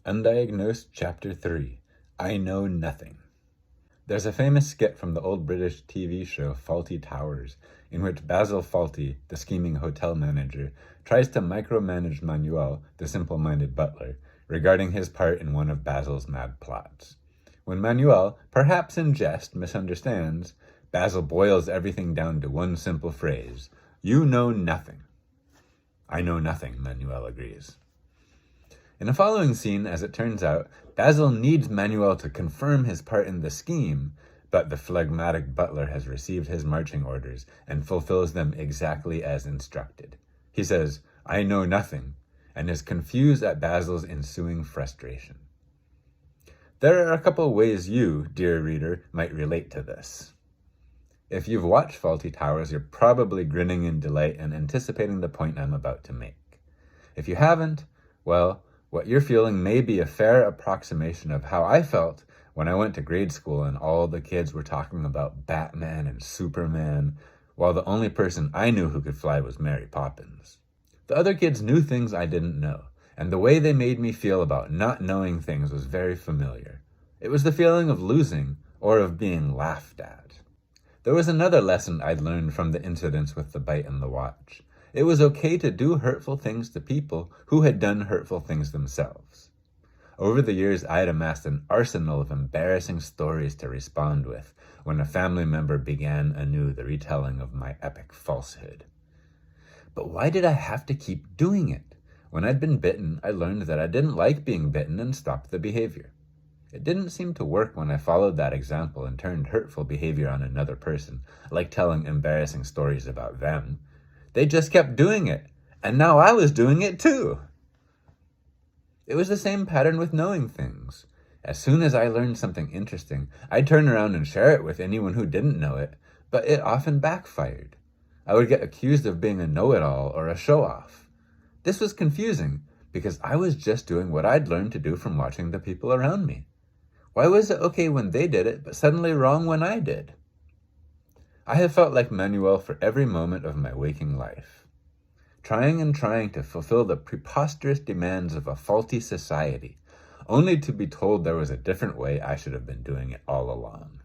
UNDiagnosed Chapter 3, I Know Nothing. There's a famous skit from the old British TV show Fawlty Towers, in which Basil Fawlty, the scheming hotel manager, tries to micromanage Manuel, the simple-minded butler, regarding his part in one of Basil's mad plots. When Manuel, perhaps in jest, misunderstands, Basil boils everything down to one simple phrase: "You know nothing." "I know nothing," Manuel agrees. In the following scene, as it turns out, Basil needs Manuel to confirm his part in the scheme, but the phlegmatic butler has received his marching orders and fulfills them exactly as instructed. He says, "I know nothing," and is confused at Basil's ensuing frustration. There are a couple ways you, dear reader, might relate to this. If you've watched Fawlty Towers, you're probably grinning in delight and anticipating the point I'm about to make. If you haven't, well, what you're feeling may be a fair approximation of how I felt when I went to grade school and all the kids were talking about Batman and Superman, while the only person I knew who could fly was Mary Poppins. The other kids knew things I didn't know, and the way they made me feel about not knowing things was very familiar. It was the feeling of losing or of being laughed at. There was another lesson I'd learned from the incidents with the bite and the watch. It was okay to do hurtful things to people who had done hurtful things themselves. Over the years, I had amassed an arsenal of embarrassing stories to respond with when a family member began anew the retelling of my epic falsehood. But why did I have to keep doing it? When I'd been bitten, I learned that I didn't like being bitten and stopped the behavior. It didn't seem to work when I followed that example and turned hurtful behavior on another person, like telling embarrassing stories about them. They just kept doing it, and now I was doing it too. It was the same pattern with knowing things. As soon as I learned something interesting, I'd turn around and share it with anyone who didn't know it, but it often backfired. I would get accused of being a know-it-all or a show-off. This was confusing because I was just doing what I'd learned to do from watching the people around me. Why was it okay when they did it, but suddenly wrong when I did? I have felt like Manuel for every moment of my waking life, trying to fulfill the preposterous demands of a faulty society, only to be told there was a different way I should have been doing it all along.